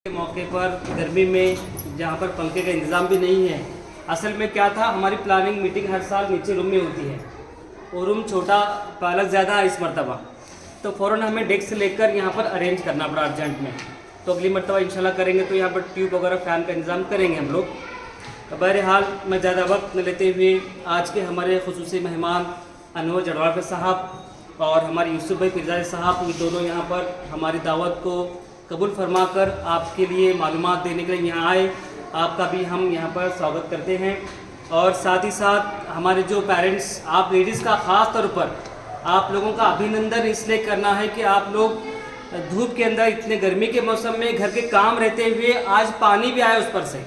मौके पर गर्मी में जहाँ पर पंखे का इंतज़ाम भी नहीं है, असल में क्या था, हमारी प्लानिंग मीटिंग हर साल नीचे रूम में होती है। वो रूम छोटा, पालक ज़्यादा है इस मरतबा, तो फ़ौरन हमें डेस्क लेकर यहाँ पर अरेंज करना पड़ा अर्जेंट में। तो अगली मरतबा इंशाल्लाह करेंगे तो यहाँ पर ट्यूब वगैरह फ़ैन का इंतज़ाम करेंगे हम लोग। तो बहरहाल मैं ज़्यादा वक्त न लेते हुए आज के हमारे खुसूसी मेहमान अनवर जड़वाकर साहब और हमारे यूसुफ भाई पिरजाई साहब, ये दोनों यहाँ पर हमारी दावत को कबूल फरमाकर आपके लिए मालूमात देने के लिए यहाँ आए। आपका भी हम यहाँ पर स्वागत करते हैं। और साथ ही साथ हमारे जो पेरेंट्स, आप लेडीज़ का ख़ास तौर पर आप लोगों का अभिनंदन इसलिए करना है कि आप लोग धूप के अंदर इतने गर्मी के मौसम में घर के काम रहते हुए आज पानी भी आया, उस पर से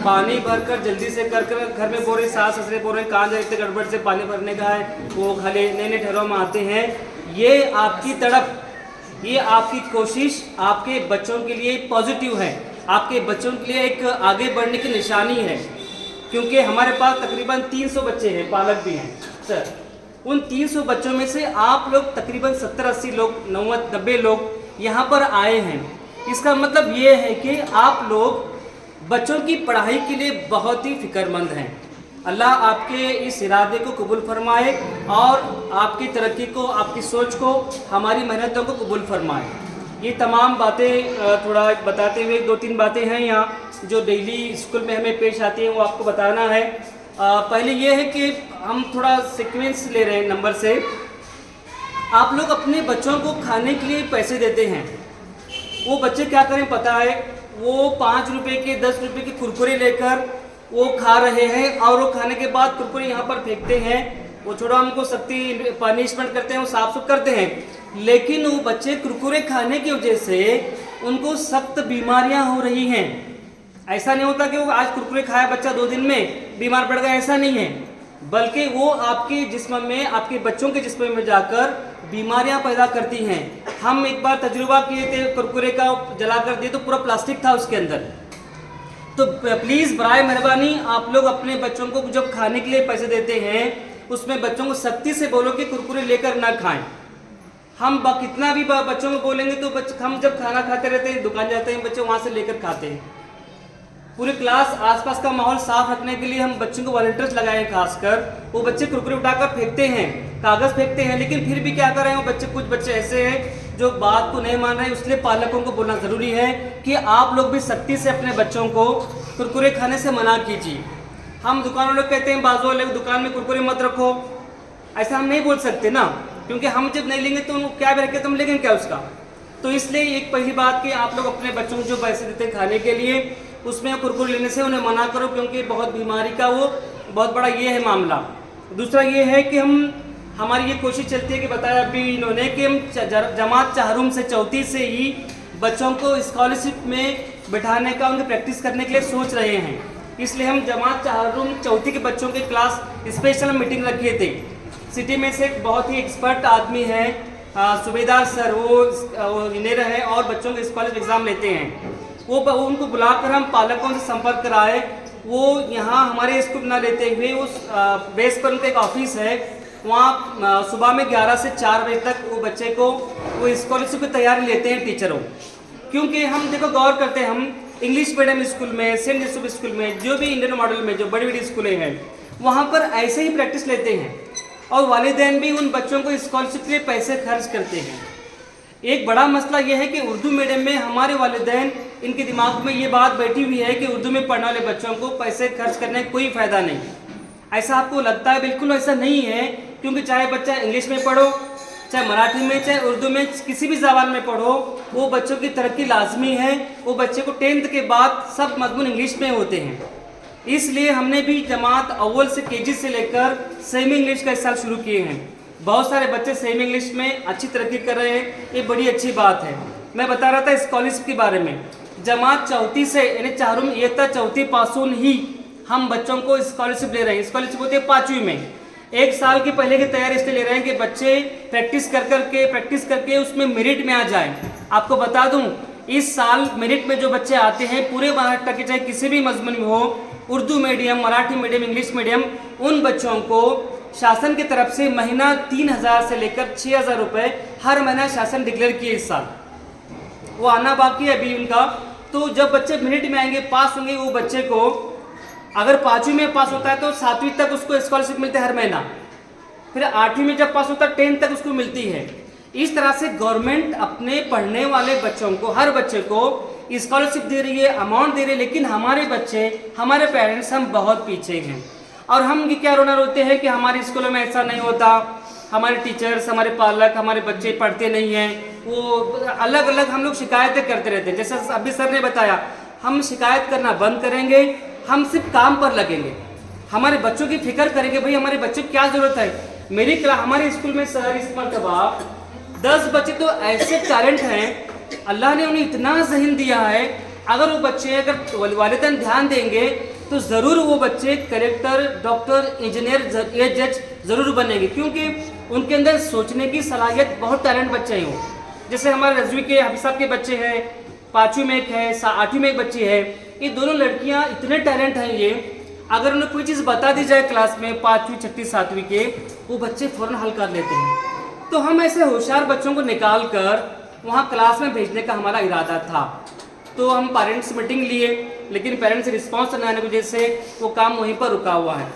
पानी भरकर जल्दी से कर घर में बोल रहे, सास ससुरे बोल रहे कहाँ जाए, इतने गड़बड़ से पानी भरने का है, वो खाली नए नए ठहराव में आते हैं। ये आपकी तड़प, ये आपकी कोशिश आपके बच्चों के लिए पॉजिटिव है, आपके बच्चों के लिए एक आगे बढ़ने की निशानी है। क्योंकि हमारे पास तकरीबन 300 बच्चे हैं, पालक भी हैं सर। उन 300 बच्चों में से आप लोग तकरीबन 70-80 लोग, 90-90 लोग यहाँ पर आए हैं। इसका मतलब ये है कि आप लोग बच्चों की पढ़ाई के लिए बहुत ही फिक्रमंद हैं। अल्लाह आपके इस इरादे को कबूल फरमाए और आपकी तरक्की को, आपकी सोच को, हमारी मेहनतों को कबूल फरमाए। ये तमाम बातें थोड़ा बताते हुए 2-3 बातें हैं यहाँ जो डेली स्कूल में हमें पेश आती हैं, वो आपको बताना है। पहले ये है कि हम थोड़ा सीक्वेंस ले रहे हैं नंबर से। आप लोग अपने बच्चों को खाने के लिए पैसे देते हैं, वो बच्चे क्या करें पता है, वो 5 रुपये के 10 रुपये के कुरकुरे लेकर वो खा रहे हैं और वो खाने के बाद कुरकुरे यहाँ पर फेंकते हैं। वो छोड़ा, हमको सख्ती पनिशमेंट करते हैं, वो साफ सुथ करते हैं, लेकिन वो बच्चे कुरकुरे खाने की वजह से उनको सख्त बीमारियां हो रही हैं। ऐसा नहीं होता कि वो आज कुरकुरे खाया बच्चा 2 दिन में बीमार पड़ गया, ऐसा नहीं है, बल्कि वो आपके जिस्म में, आपके बच्चों के जिस्म में जाकर बीमारियां पैदा करती हैं। हम एक बार तजुर्बा किए थे, कुरकुरे का जला कर दिए तो पूरा प्लास्टिक था उसके अंदर। तो प्लीज़ बराए मेहरबानी आप लोग अपने बच्चों को जब खाने के लिए पैसे देते हैं, उसमें बच्चों को सख्ती से बोलो कि कुरकुरे लेकर ना खाएं। हम कितना भी बच्चों को बोलेंगे तो हम जब खाना खाते रहते हैं, दुकान जाते हैं, बच्चे वहाँ से लेकर खाते हैं। पूरी क्लास आसपास का माहौल साफ रखने के लिए हम बच्चों को वॉलंटियर्स लगाए हैं, खासकर वो बच्चे कुरकुरे उठाकर फेंकते हैं, कागज़ फेंकते हैं, लेकिन फिर भी क्या कर रहे हैं वो बच्चे, कुछ बच्चे ऐसे हैं जो बात को नहीं मान रहे हैं। इसलिए पालकों को बोलना ज़रूरी है कि आप लोग भी सख्ती से अपने बच्चों को कुरकुरे खाने से मना कीजिए। हम दुकान वाले कहते हैं बाजू वाले दुकान में कुरकुरे मत रखो, ऐसा हम नहीं बोल सकते ना, क्योंकि हम जब नहीं लेंगे तो क्या भी रखे, तो हम लेंगे क्या उसका। तो इसलिए एक पहली बात कि आप लोग अपने बच्चों को जो पैसे देते हैं खाने के लिए, उसमें कुरकुरे लेने से उन्हें मना करो, क्योंकि बहुत बीमारी का वो बहुत बड़ा ये है मामला। दूसरा ये है कि हमारी ये कोशिश चलती है कि बताया अभी इन्होंने कि हम जमात चाहरुम से चौथी से ही बच्चों को स्कॉलरशिप में बिठाने का, उनकी प्रैक्टिस करने के लिए सोच रहे हैं। इसलिए हम जमात चाहरुम चौथी के बच्चों के क्लास स्पेशल मीटिंग रखे थे। सिटी में से एक बहुत ही एक्सपर्ट आदमी है, सूबेदार सर, वो इंजीनियर है और बच्चों के स्कॉलरशिप एग्ज़ाम लेते हैं। वो उनको बुलाकर हम पालकों से संपर्क कराए। वो यहाँ हमारे स्कूल ना लेते हुए उस बेस पर उनका एक ऑफिस है, वहाँ सुबह में 11 से 4 बजे तक वो बच्चे को वो स्कॉलरशिप की तैयारी लेते हैं टीचरों। क्योंकि हम देखो गौर करते हैं, हम इंग्लिश मीडियम स्कूल में, सेंट जोसेफ स्कूल में, जो भी इंडियन मॉडल में जो बड़ी बड़ी स्कूलें हैं, वहाँ पर ऐसे ही प्रैक्टिस लेते हैं और वालिदैन भी उन बच्चों को स्कॉलरशिप के लिए पैसे खर्च करते हैं। एक बड़ा मसला यह है कि उर्दू मीडियम में हमारे वालिदैन, इनके दिमाग में ये बात बैठी हुई है कि उर्दू में पढ़ने वाले बच्चों को पैसे खर्च करने का कोई फ़ायदा नहीं। ऐसा आपको लगता है, बिल्कुल ऐसा नहीं है। क्योंकि चाहे बच्चा इंग्लिश में पढ़ो, चाहे मराठी में, चाहे उर्दू में, किसी भी ज़बान में पढ़ो, वो बच्चों की तरक्की लाजमी है। वो बच्चे को 10th के बाद सब मज़मून इंग्लिश में होते हैं। इसलिए हमने भी जमात अव्वल से KG से लेकर सेमी इंग्लिश का इस साल शुरू किए हैं। बहुत सारे बच्चे सेमी इंग्लिश में अच्छी तरक्की कर रहे हैं, ये बड़ी अच्छी बात है। मैं बता रहा था स्कॉलरशिप के बारे में। जमात चौथी से यानी चाहरुम येता चौथी पासून ही हम बच्चों को स्कॉलरशिप ले रहे हैं। स्कॉलरशिप होती है 5वीं में। 1 साल की पहले की तैयारी इसलिए ले रहे हैं कि बच्चे प्रैक्टिस करके उसमें मेरिट में आ जाएं। आपको बता दूं, इस साल मेरिट में जो बच्चे आते हैं पूरे महाराष्ट्र के, चाहे किसी भी मजमून में हो, Urdu medium, Marathi medium, English medium, उन बच्चों को शासन की तरफ से महीना 3000 से लेकर 6000 रुपये हर महीना शासन डिक्लेयर किए। इस साल वो आना बाकी है अभी उनका, तो जब बच्चे मिनट में आएंगे, पास होंगे, वो बच्चे को अगर 5वीं में पास होता है तो 7वीं तक उसको स्कॉलरशिप मिलती है हर महीना, फिर 8वीं में जब पास होता है 10 तक उसको मिलती है। इस तरह से गवर्नमेंट अपने पढ़ने वाले बच्चों को, हर बच्चे को स्कॉलरशिप दे रही है, अमाउंट दे रही है, लेकिन हमारे बच्चे, हमारे पेरेंट्स, हम बहुत पीछे हैं। और हम क्या रोना रोते हैं कि हमारे स्कूलों में ऐसा नहीं होता, हमारे टीचर्स, हमारे पालक, हमारे बच्चे पढ़ते नहीं हैं, वो अलग अलग हम लोग शिकायतें करते रहते हैं। जैसे अभी सर ने बताया, हम शिकायत करना बंद करेंगे, हम सिर्फ काम पर लगेंगे, हमारे बच्चों की फिक्र करेंगे, भाई हमारे बच्चों की क्या ज़रूरत है। मेरी क्लास, हमारे स्कूल में सर इस मरतबा 10 बच्चे तो ऐसे टैलेंट हैं, अल्लाह ने उन्हें इतना ज़हन दिया है, अगर वो बच्चे, अगर वालिदैन ध्यान देंगे तो ज़रूर वो बच्चे कलेक्टर, डॉक्टर, इंजीनियर, जज ज़रूर बनेंगे, क्योंकि उनके अंदर सोचने की सलाहियत, बहुत टैलेंट बच्चे हैं वो। जैसे हमारे रजवी के हाफिज साहब के बच्चे हैं, 5वीं में एक है, 8वीं में एक बच्ची है, ये दोनों लड़कियां इतने टैलेंट हैं ये, अगर उन्हें कोई चीज़ बता दी जाए क्लास में 5वीं, 6वीं, 7वीं के, वो बच्चे फ़ौरन हल कर लेते हैं। तो हम ऐसे होशियार बच्चों को निकाल कर वहाँ क्लास में भेजने का हमारा इरादा था। तो हम पेरेंट्स मीटिंग लिए, लेकिन पेरेंट्स से रिस्पॉन्स न आने की वजह से वो काम वहीं पर रुका हुआ है।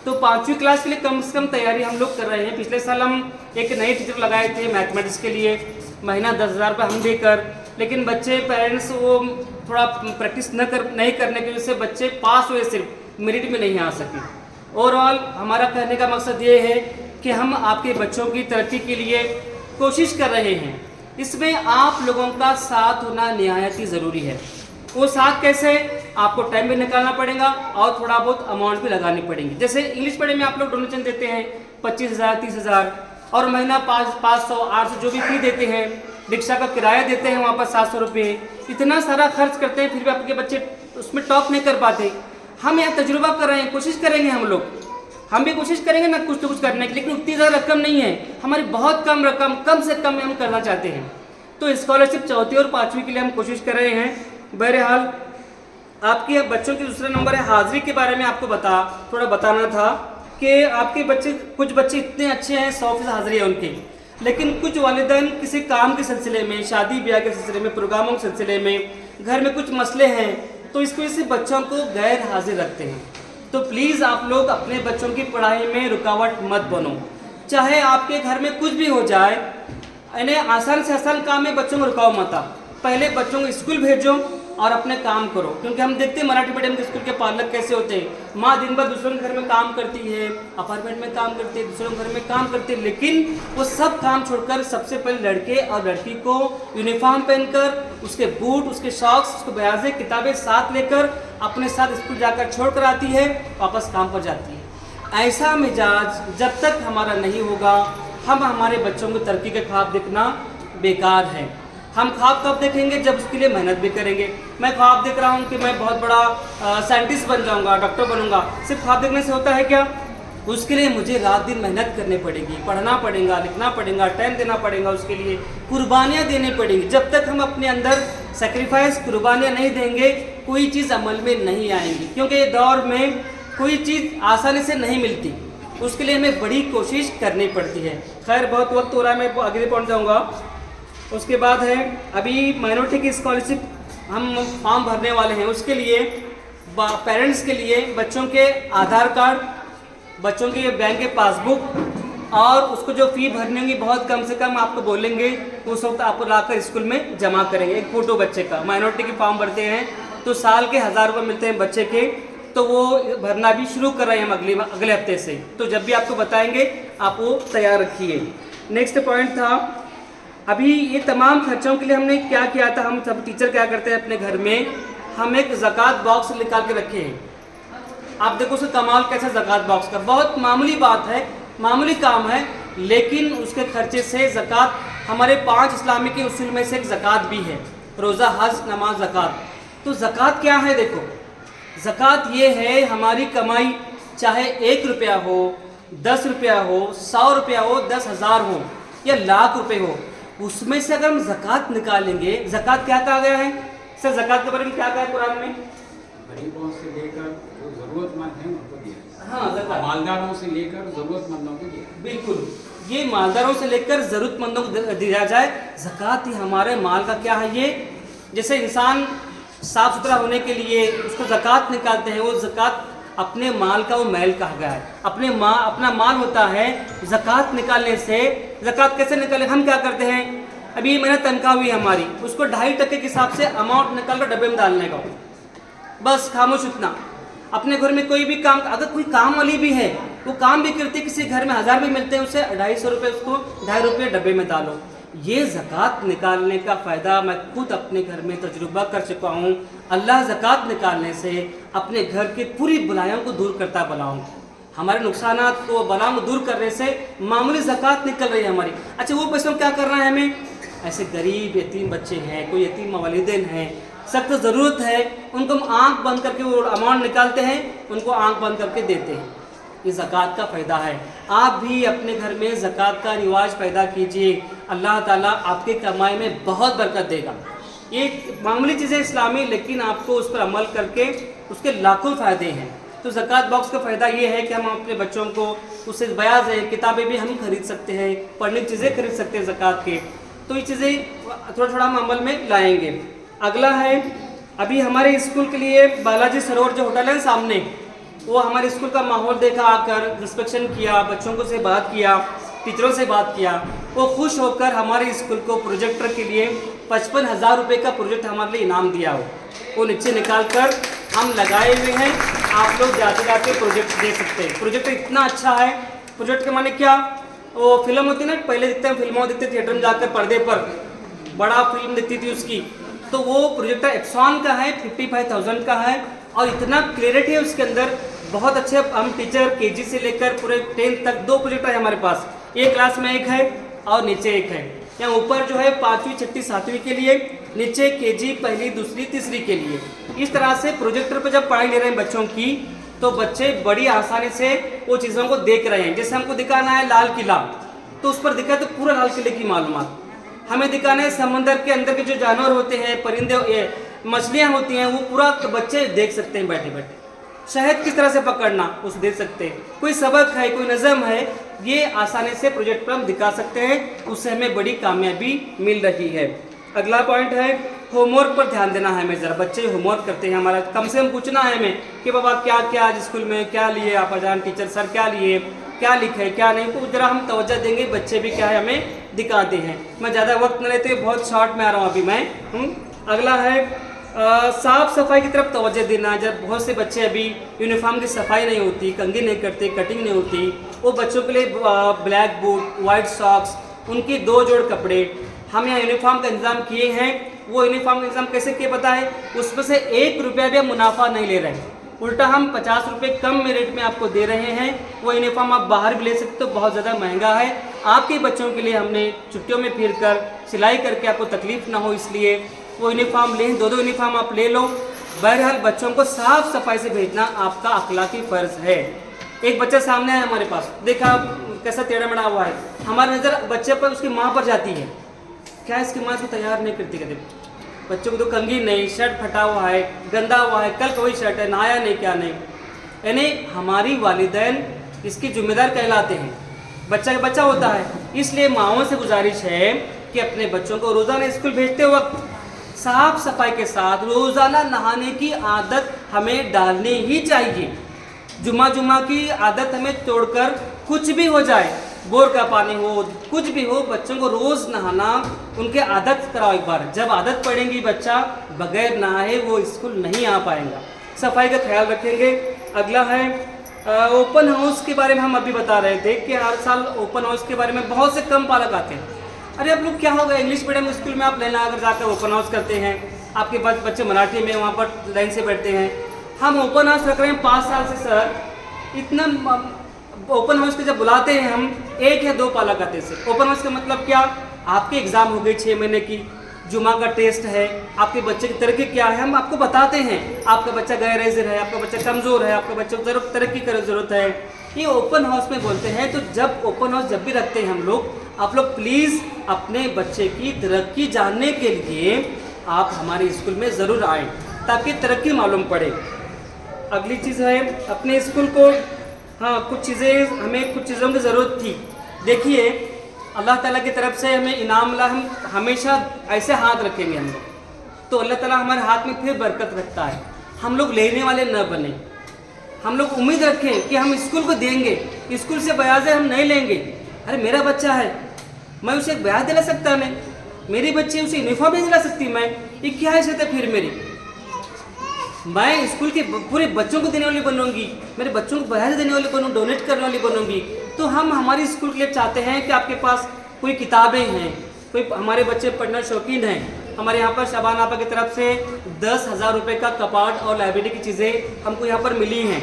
तो 5वीं क्लास के लिए कम से कम तैयारी हम लोग कर रहे हैं। पिछले साल हम एक नए टीचर लगाए थे मैथमेटिक्स के लिए, महीना 10,000 रुपये हम देकर, लेकिन बच्चे, पेरेंट्स वो थोड़ा प्रैक्टिस नहीं करने की वजह से बच्चे पास हुए, सिर्फ मेरिट में नहीं आ सके। ओवरऑल हमारा कहने का मकसद ये है कि हम आपके बच्चों की तरक्की के लिए कोशिश कर रहे हैं, इसमें आप लोगों का साथ होना निहायत ही ज़रूरी है। वो साथ कैसे, आपको टाइम भी निकालना पड़ेगा और थोड़ा बहुत अमाउंट भी लगानी पड़ेगी। जैसे इंग्लिश मीडियम में आप लोग डोनेशन देते हैं 25,000, 30,000, और महीना 500, 800 जो भी फी देते हैं, रिक्शा का किराया देते हैं वहाँ पर 700 रुपये, इतना सारा खर्च करते हैं, फिर भी आपके बच्चे उसमें टॉप नहीं कर पाते। हम यहाँ तजुर्बा कर रहे हैं, कोशिश करेंगे हम लोग, हम भी कोशिश करेंगे ना कुछ तो कुछ करने की, लेकिन उतनी ज़्यादा रकम नहीं है हमारी, बहुत कम रकम, कम से कम हम करना चाहते हैं। तो स्कॉलरशिप 4वीं और 5वीं के लिए हम कोशिश कर रहे हैं। बहरहाल आपके बच्चों की दूसरा नंबर है हाज़िरी के बारे में, आपको थोड़ा बताना था कि आपके बच्चे, कुछ बच्चे इतने अच्छे हैं 100% हाज़िरी है उनकी, लेकिन कुछ वालिदैन किसी काम के सिलसिले में, शादी ब्याह के सिलसिले में, प्रोग्रामों के सिलसिले में, घर में कुछ मसले हैं, तो इसकी वजह से बच्चों को गैर हाजिर रखते हैं। तो प्लीज़ आप लोग अपने बच्चों की पढ़ाई में रुकावट मत बनो, चाहे आपके घर में कुछ भी हो जाए, यानी आसान से आसान काम में बच्चों को रुकाओ मत। आप पहले बच्चों को स्कूल भेजो और अपने काम करो, क्योंकि हम देखते हैं मराठी मीडियम के स्कूल के पालक कैसे होते हैं। माँ दिन भर दूसरों के घर में काम करती है, अपार्टमेंट में काम करती है, दूसरों के घर में काम करती है, लेकिन वो सब काम छोड़कर सबसे पहले लड़के और लड़की को यूनिफॉर्म पहनकर, उसके बूट, उसके सॉक्स, उसको बयाज़े, किताबें साथ लेकर अपने साथ स्कूल जाकर छोड़ कर आती है, वापस काम पर जाती है। ऐसा मिजाज जब तक हमारा नहीं होगा, हम हमारे बच्चों को तरक्की के ख्वाब देखना बेकार है। हम ख्वाब कब देखेंगे, जब उसके लिए मेहनत भी करेंगे। मैं ख्वाब देख रहा हूँ कि मैं बहुत बड़ा साइंटिस्ट बन जाऊँगा, डॉक्टर बनूँगा, सिर्फ ख्वाब देखने से होता है क्या? उसके लिए मुझे रात दिन मेहनत करनी पड़ेगी, पढ़ना पड़ेगा, लिखना पड़ेगा, टाइम देना पड़ेगा, उसके लिए कुर्बानियाँ देनी पड़ेंगी। जब तक हम अपने अंदर सेक्रीफाइस, कुर्बानियाँ नहीं देंगे, कोई चीज़ अमल में नहीं आएंगी, क्योंकि ये दौर में कोई चीज़ आसानी से नहीं मिलती, उसके लिए हमें बड़ी कोशिश करनी पड़ती है। खैर बहुत वक्त हो रहा है, मैं आगे पहुँच जाऊँगा। उसके बाद है अभी माइनॉरिटी की स्कॉलरशिप हम फॉर्म भरने वाले हैं, उसके लिए पेरेंट्स के लिए बच्चों के आधार कार्ड, बच्चों के बैंक के पासबुक और उसको जो फ़ी भरनी होगी बहुत कम से कम आपको बोलेंगे, उस वक्त आप लाकर स्कूल में जमा करेंगे। एक फ़ोटो बच्चे का, माइनॉरिटी की फॉर्म भरते हैं तो साल के 1000 रुपये मिलते हैं बच्चे के, तो वो भरना भी शुरू कर रहे हैं हम अगले हफ्ते से। तो जब भी आपको बताएंगे आप वो तैयार रखिए। नेक्स्ट पॉइंट था, अभी ये तमाम खर्चों के लिए हमने क्या किया था, हम सब टीचर क्या करते हैं अपने घर में, हम एक ज़कात बॉक्स निकाल के रखे हैं। आप देखो उसका कमाल कैसा, ज़कात बॉक्स का बहुत मामूली बात है, मामूली काम है, लेकिन उसके खर्चे से ज़कात, हमारे 5 इस्लामी के उसूल में से एक ज़कात भी है, रोज़ा, हज, नमाज, ज़कात। तो ज़कात क्या है? देखो ज़कात ये है हमारी कमाई, चाहे 1 रुपया हो, 10 रुपया हो, 100 रुपया हो, 10,000 हो या लाख रुपए हो, उसमें से अगर हम ज़कात निकालेंगे, ज़कात क्या कहा गया है सर? ज़कात के बारे में क्या कहा है कुरान में? गरीबों से लेकर जो ज़रूरतमंद हैं उनको दिया। हाँ, ज़कात मालदारों से लेकर ज़रूरतमंदों को दिया। बिल्कुल, ये मालदारों से लेकर ज़रूरतमंदों को दिया जाए। ज़कात ही हमारे माल का क्या है, ये जैसे इंसान साफ़ सुथरा होने के लिए उसको ज़कात निकालते हैं। वो ज़कात अपने माल का वो मैल कहा गया है, अपना माल होता है। ज़कात निकालने से, ज़कात कैसे निकालें? हम क्या करते हैं, अभी मैंने तनख्वाह हुई हमारी, उसको 2.5% के हिसाब से अमाउंट निकाल कर डब्बे में डालने का, बस खामोश उतना। अपने घर में कोई भी काम, अगर कोई काम वाली भी है वो काम भी करती है, किसी घर में 1000 भी मिलते हैं, उसे 250 रुपये, उसको 2.5 रुपये डब्बे में डालो। ये ज़कात निकालने का फ़ायदा मैं खुद अपने घर में तजुर्बा कर चुका हूँ। अल्लाह ज़कात निकालने से अपने घर के पूरी बलायों को दूर करता है। बलाओं, हमारे नुकसानात को, बलाओं को दूर करने से मामूली ज़कात निकल रही है हमारी। अच्छा, वो पैसों क्या करना है हमें? ऐसे गरीब यतीम बच्चे हैं, कोई यतीम वालिदैन हैं, सख्त ज़रूरत है, उनको हम आँख बंद करके वो अमाउंट निकालते हैं, उनको आँख बंद करके देते हैं। ये ज़कात का फ़ायदा है। आप भी अपने घर में ज़कात का रिवाज पैदा कीजिए, अल्लाह ताला आपके कमाई में बहुत बरकत देगा। ये मामूली चीज़ें इस्लामी, लेकिन आपको उस पर अमल करके उसके लाखों फ़ायदे हैं। तो ज़कात बॉक्स का फ़ायदा ये है कि हम अपने बच्चों को, उससे बयाज है, किताबें भी हम खरीद सकते हैं, पढ़ने की चीज़ें खरीद सकते हैं ज़कात के। तो ये चीज़ें थोड़ा थोड़ा हम अमल में लाएँगे। अगला है, अभी हमारे स्कूल के लिए बालाजी सरोवर जो होटल है सामने, वो हमारे स्कूल का माहौल देखा, आकर इंस्पेक्शन किया, बच्चों को से बात किया, टीचरों से बात किया, वो खुश होकर हमारे स्कूल को प्रोजेक्टर के लिए 55,000 रुपये का प्रोजेक्ट हमारे लिए इनाम दिया हो। वो नीचे निकाल कर हम लगाए हुए हैं, आप लोग जाते जाते प्रोजेक्ट देख सकते हैं। प्रोजेक्टर इतना अच्छा है। प्रोजेक्ट के माने क्या, वो फिल्म होती है ना, पहले दिखते हैं फिल्मों दिखते थिएटर में जाकर पर्दे पर बड़ा फिल्म दिखती थी उसकी, तो वो प्रोजेक्टर एक्सॉन का है, 55,000 का है, और इतना क्लियरिटी है उसके अंदर, बहुत अच्छे। हम टीचर केजी से लेकर पूरे 10th तक 2 प्रोजेक्टर है हमारे पास, एक क्लास में एक है और नीचे एक है। यहाँ ऊपर जो है 5वीं 6वीं 7वीं के लिए, नीचे केजी 1ली 2री 3री के लिए। इस तरह से प्रोजेक्टर पर जब पढ़ाई ले रहे हैं बच्चों की, तो बच्चे बड़ी आसानी से वो चीज़ों को देख रहे हैं। जैसे हमको दिखाना है लाल किला, तो उस पर दिखा तो पूरा लाल किले की मालूमात। हमें दिखाना है समंदर के अंदर के जो जानवर होते हैं, परिंदे, मछलियाँ होती हैं, वो पूरा बच्चे देख सकते हैं बैठे बैठे। शहद किस तरह से पकड़ना उसे देख सकते हैं। कोई सबक है, कोई नज़म है, ये आसानी से प्रोजेक्ट पर हम दिखा सकते हैं, उससे हमें बड़ी कामयाबी मिल रही है। अगला पॉइंट है, होमवर्क पर ध्यान देना है हमें। ज़रा बच्चे होमवर्क करते हैं हमारा, कम से कम पूछना है हमें कि बाबा क्या क्या आज स्कूल में क्या लिए, आप अजान टीचर सर क्या लिए, क्या लिखे क्या नहीं, तो ज़रा हम तवज्जो देंगे, बच्चे भी क्या है हमें दिखाते हैं। मैं ज़्यादा वक्त न लेते, बहुत शॉर्ट में आ रहा हूँ अभी मैं। अगला है, साफ़ सफाई की तरफ तवज्जो देना। जब बहुत से बच्चे अभी यूनिफॉर्म की सफाई नहीं होती, कंघी नहीं करते, कटिंग नहीं होती, वो बच्चों के लिए ब्लैक बूट, वाइट सॉक्स, उनकी 2 जोड़ कपड़े हम यहाँ यूनिफॉर्म का इंतज़ाम किए हैं। वो यूनिफॉर्म का इंतज़ाम कैसे किए पता है? उसमें से 1 रुपया भी मुनाफा नहीं ले रहे हैं, उल्टा हम 50 रुपये कम में रेट में आपको दे रहे हैं। वो यूनिफॉर्म आप बाहर भी ले सकते हो, बहुत ज़्यादा महंगा है। आपके बच्चों के लिए हमने छुट्टियों में फिर कर सिलाई करके आपको तकलीफ़ ना हो, इसलिए वो यूनिफॉर्म लें, 2 यूनिफॉर्म आप ले लो। बहरहाल बच्चों को साफ़ सफाई से भेजना आपका अखलाकी फ़र्ज़ है। एक बच्चा सामने है हमारे पास, देखा कैसा टेढ़ा मेढ़ा हुआ है, हमारी नज़र बच्चे पर उसकी माँ पर जाती है, क्या इसकी माँ इसको तैयार नहीं करती? कहते बच्चों को तो कंघी नहीं, शर्ट फटा हुआ है, गंदा हुआ है, कल कोई शर्ट है, नहाया नहीं, क्या नहीं। यानी हमारी वालिदैन इसकी जिम्मेदार कहलाते हैं। बच्चा का बच्चा होता है, इसलिए माँओं से गुजारिश है कि अपने बच्चों को रोज़ाना स्कूल भेजते वक्त साफ सफाई के साथ रोज़ाना नहाने की आदत हमें डालनी ही चाहिए। जुमा की आदत हमें तोड़कर, कुछ भी हो जाए, बोर का पानी हो, कुछ भी हो, बच्चों को रोज़ नहाना उनके आदत कराओ एक बार। जब आदत पड़ेगी, बच्चा बगैर नहाए वो स्कूल नहीं आ पाएगा। सफाई का ख्याल रखेंगे। अगला है ओपन हाउस के बारे में हम अभी बता रहे थे कि हर साल ओपन हाउस के बारे में बहुत से कम पालक आते हैं। अरे अब लोग क्या होगा, इंग्लिश मीडियम स्कूल में आप लेना अगर जाकर ओपन हाउस करते हैं, आपके बच्चे मराठी में वहाँ पर लाइन से बैठते हैं। हम ओपन हाउस रख रहे हैं 5 साल से सर, इतना ओपन हाउस के जब बुलाते हैं हम 1 या 2 पालक आते हैं। ओपन हाउस का मतलब क्या, आपके एग्ज़ाम हो गई 6 महीने की, जुमा का टेस्ट है, आपके बच्चे की तरक्की क्या है हम आपको बताते हैं। आपका बच्चा गैर हाजिर है, आपका बच्चा कमज़ोर है, आपका बच्चे को तरक्की की ज़रूरत है, ये ओपन हाउस में बोलते हैं। तो जब ओपन हाउस जब भी रखते हैं हम लोग, आप लोग प्लीज़ अपने बच्चे की तरक्की जानने के लिए आप हमारे स्कूल में ज़रूर आएँ, ताकि तरक्की मालूम पड़े। अगली चीज़ है अपने स्कूल को, हाँ कुछ चीज़ें हमें कुछ चीज़ों की ज़रूरत थी। देखिए अल्लाह ताला की तरफ से हमें इनाम मिला, हम हमेशा ऐसे हाथ रखेंगे हम लोग, तो तो अल्लाह ताला हमारे हाथ में फिर बरकत रखता है। हम लोग लेने वाले न बने, हम लोग उम्मीद रखें कि हम स्कूल को देंगे, स्कूल से ब्याज हम नहीं लेंगे। अरे मेरा बच्चा है, मैं उसे एक ब्याज दिला सकता नहीं, मेरी बच्ची उसे यूनिफॉर्म नहीं दिला सकती मैं, ये क्या हैसियत है फिर मेरी? मैं स्कूल के पूरे बच्चों को देने वाली बनूंगी, मेरे बच्चों को ब्याज देने वाली बनूँ, डोनेट करने वाली बनूंगी। तो हम हमारी स्कूल के लिए चाहते हैं कि आपके पास कोई किताबें हैं, कोई हमारे बच्चे पढ़ना शौकीन हैं। हमारे यहाँ पर शबान आपा की तरफ से 10,000 रुपये का कपाट और लाइब्रेरी की चीज़ें हमको यहाँ पर मिली हैं।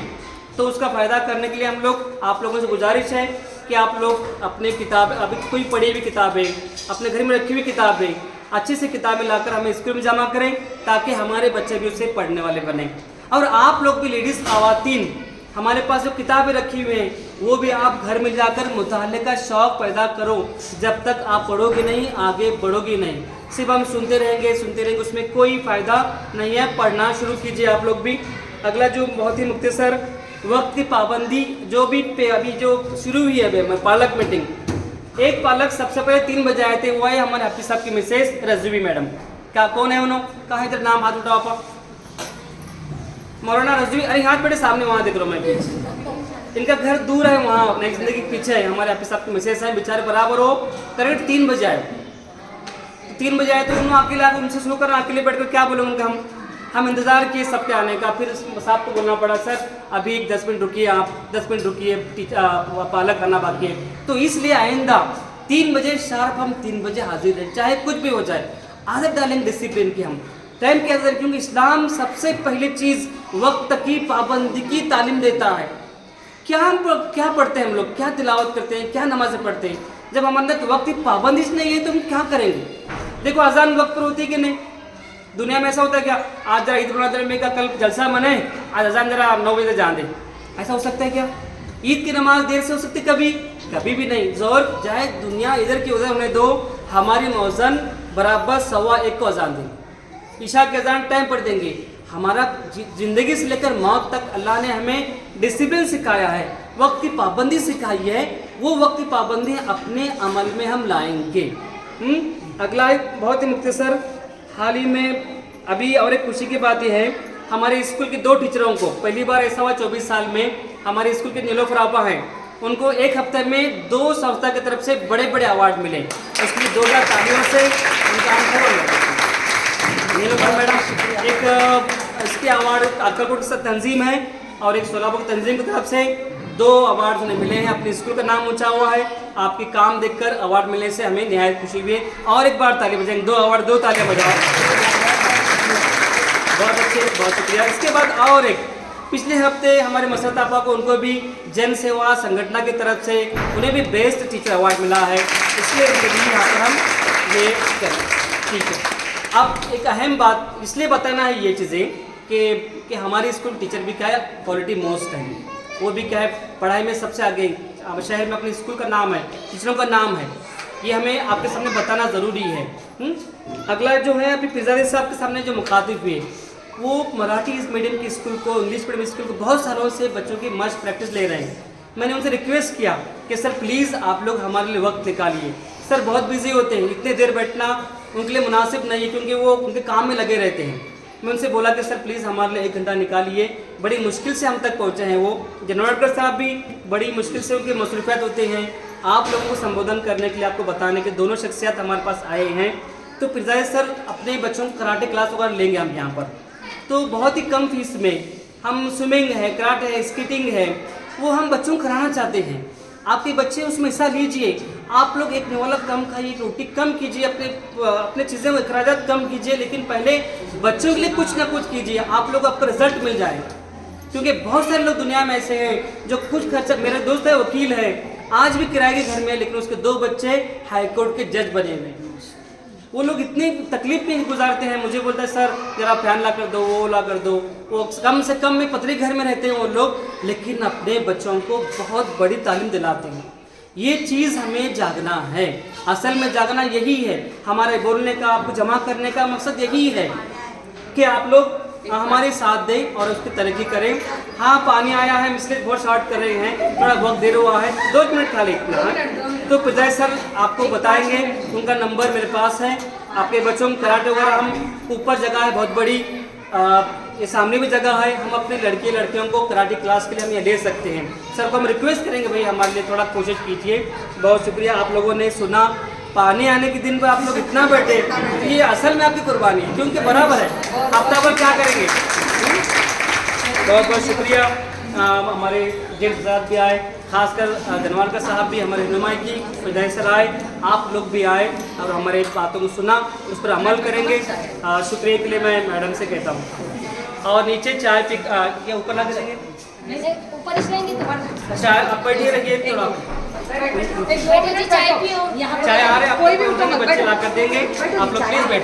तो उसका फ़ायदा करने के लिए हम लोग आप लोगों से गुजारिश है कि आप लोग अपने किताब, अभी कोई पढ़ी हुई किताबें, अपने घर में रखी हुई किताबें, अच्छी सी किताबें लाकर हमें स्कूल में जमा करें ताकि हमारे बच्चे भी उससे पढ़ने वाले बने। और आप लोग भी लेडीज़ ख़वातीन, हमारे पास जो किताबें रखी हुई हैं वो भी आप घर में जाकर मुताले का शौक़ पैदा करो। जब तक आप पढ़ोगे नहीं आगे बढ़ोगे नहीं, सिर्फ हम सुनते रहेंगे, उसमें कोई फ़ायदा नहीं है। पढ़ना शुरू कीजिए आप लोग भी। अगला जो बहुत ही मुख्तसर, वक्त की पाबंदी जो भी अभी जो शुरू हुई है अभी पालक मीटिंग, एक पालक सबसे पहले 3 बजे आए थे, वो है हमारे हाफिज साहब की मिसेज रजवी मैडम। क्या कौन है उन्होंने? कहाँ है इधर नाम? हाथ उठाओ आप। मौलाना रजवी, अरे हाथ बेटे सामने वहाँ देख रहा हूँ मैं। इनका घर दूर है, वहाँ नई जिंदगी के पीछे है। हमारे हाफिज साहब की मिसेज हैं, बेचारे बराबर हो करेक्ट 3 बजे आए। 3 बजे आए तो उन्होंने अकेले आकर उनसे शुरू करना, अकेले बैठ कर क्या बोलूँगा हम इंतज़ार किए सबके आने का। फिर साहब को बोलना पड़ा, सर अभी 10 मिनट रुकिए, आप 10 मिनट रुकिए, पालक करना बाकी है। तो इसलिए आइंदा 3 बजे शार्प हम 3 बजे हाजिर रहें, चाहे कुछ भी हो जाए। आदत डालेंगे डिसिप्लिन की हम टाइम के अंदर, क्योंकि इस्लाम सबसे पहली चीज़ वक्त की पाबंदी की तालीम देता है। क्या पढ़ते हैं हम लोग, क्या तिलावत करते हैं, क्या नमाज़ें पढ़ते हैं? जब हमारे अंदर वक्त की पाबंदी नहीं है तो हम क्या करेंगे? देखो अजान वक्त पर होती है कि नहीं? दुनिया में ऐसा होता है क्या, आज जरा ईद उल का कल जलसा मने, आज अजान जरा 9 बजे जान दे, ऐसा हो सकता है क्या? ईद की नमाज देर से हो सकती, कभी भी नहीं। जोर चाहे दुनिया इधर की उधर होने दो, हमारी मौजन बराबर 1:15 को अजान देंगे, ईशा के अजान टाइम पर देंगे। हमारा ज़िंदगी से लेकर मौत तक अल्लाह ने हमें डिसिप्लिन सिखाया है, वक्त की पाबंदी सिखाई है। वो वक्त की पाबंदी अपने अमल में हम लाएंगे। अगला एक बहुत ही मुख्तसर, हाल ही में अभी और एक खुशी की बात यह है, हमारे स्कूल के 2 टीचरों को पहली बार ऐसा हुआ 24 साल में, हमारे स्कूल के नीलोफर आपा हैं, उनको एक हफ्ते में 2 संस्था की तरफ से बड़े बड़े अवार्ड मिले। इसलिए 2,000 तालियों से उनका नीलोफर मैडम एक इसके अवार्ड अक्कलकोट की तंजीम है और एक सोलापुर की तंजीम की तरफ से 2 अवार्ड उन्हें मिले हैं। अपने स्कूल का नाम ऊंचा हुआ है, आपके काम देखकर अवार्ड मिलने से हमें निहायत खुशी हुई है। और एक बार ताली बजाएंगे, 2 अवार्ड, 2 तालियां बजाओ, बहुत अच्छे, बहुत शुक्रिया। इसके बाद और एक, पिछले हफ्ते हमारे मसरत आपा को, उनको भी जन सेवा संगठन की तरफ से उन्हें भी बेस्ट टीचर अवार्ड मिला है, इसलिए यहाँ पर हम ये करें, ठीक है। अब एक अहम बात इसलिए बताना है ये चीज़ें कि हमारे स्कूल टीचर भी क्या है, क्वालिटी मोस्ट है, वो भी क्या है पढ़ाई में सबसे आगे शहर में अपने स्कूल का नाम है, टीचरों का नाम है, ये हमें आपके सामने बताना ज़रूरी है। अगला जो है अभी पिज़ारी साहब के सामने जो मुखातिब हुए, वो मराठी मीडियम के स्कूल को, इंग्लिश मीडियम स्कूल को बहुत सालों से बच्चों की मस्ट प्रैक्टिस ले रहे हैं। मैंने उनसे रिक्वेस्ट किया कि सर प्लीज़ आप लोग हमारे लिए वक्त निकालिए, सर बहुत बिजी होते हैं, इतने देर बैठना उनके लिए मुनासिब नहीं है क्योंकि वो उनके काम में लगे रहते हैं। मैं उनसे बोला कि सर प्लीज़ हमारे लिए 1 घंटा निकालिए, बड़ी मुश्किल से हम तक पहुँचे हैं। वो जनरल साहब भी बड़ी मुश्किल से उनकी मसरूफियात होते हैं, आप लोगों को संबोधन करने के लिए, आपको बताने के दोनों शख्सियत हमारे पास आए हैं। तो पिज़ारी सर अपने बच्चों को कराटे क्लास वगैरह लेंगे हम यहाँ पर, तो बहुत ही कम फीस में हम स्विमिंग है, कराटे है, स्केटिंग है, वो हम बच्चों को कराना चाहते हैं। आपके बच्चे उसमें हिस्सा लीजिए, आप लोग एक निवाला कम खाइए, एक रोटी कम कीजिए, अपने चीज़ें में अखराजात कम कीजिए, लेकिन पहले बच्चों के लिए कुछ ना कुछ कीजिए, आप लोग आपको रिजल्ट मिल जाए। क्योंकि बहुत सारे लोग दुनिया में ऐसे हैं जो कुछ खर्चा, मेरा दोस्त है वकील है, आज भी किराए के घर में, लेकिन उसके 2 बच्चे हाई कोर्ट के जज बने हुए हैं। वो लोग इतनी तकलीफ में गुजारते हैं, मुझे बोलता है सर जरा फैन ला कर दो, वो ला कर दो, वो कम से कम में पतले घर में रहते हैं वो लोग, लेकिन अपने बच्चों को बहुत बड़ी तालीम दिलाते हैं। ये चीज़ हमें जागना है, असल में जागना यही है, हमारे बोलने का, आपको जमा करने का मकसद यही है कि आप लोग हमारे साथ दें और उसकी तरक्की करें। हाँ पानी आया है, इसलिए बहुत शॉर्ट कर रहे हैं, थोड़ा वक्त देर हुआ है, 2 मिनट खाली इतना है। तो पिज़ारी सर आपको बताएंगे, उनका नंबर मेरे पास है, आपके बच्चों में कराटे वगैरह हम ऊपर जगह है बहुत बड़ी, ये सामने भी जगह है, हम अपने लड़के लड़कियों को कराटे क्लास के लिए हम ये दे सकते हैं। सर को हम रिक्वेस्ट करेंगे भाई हमारे लिए थोड़ा कोशिश कीजिए। बहुत शुक्रिया, आप लोगों ने सुना। पानी आने के दिन पर आप लोग इतना बैठे, तो ये असल में आपकी कुर्बानी है, क्योंकि बराबर है, हफ्ता भर क्या करेंगे। बहुत बहुत शुक्रिया। हमारे जेल साहब भी आए, खासकर धनवालकर साहब भी हमारे रहनुमाई की वजह से आए, आप लोग भी आए और हमारे बातों को सुना, उस पर अमल करेंगे। शुक्रिया के लिए मैं मैडम से कहता हूँ। और नीचे चाय पी क्या ऊपर ला देंगे, ऊपर इसलिए तो अच्छा आप बैठिए रहिए थोड़ा, चाय पियो। चाय आ रहे हैं, आपको बच्चे ला कर देंगे, आप लोग प्लीज बैठिए।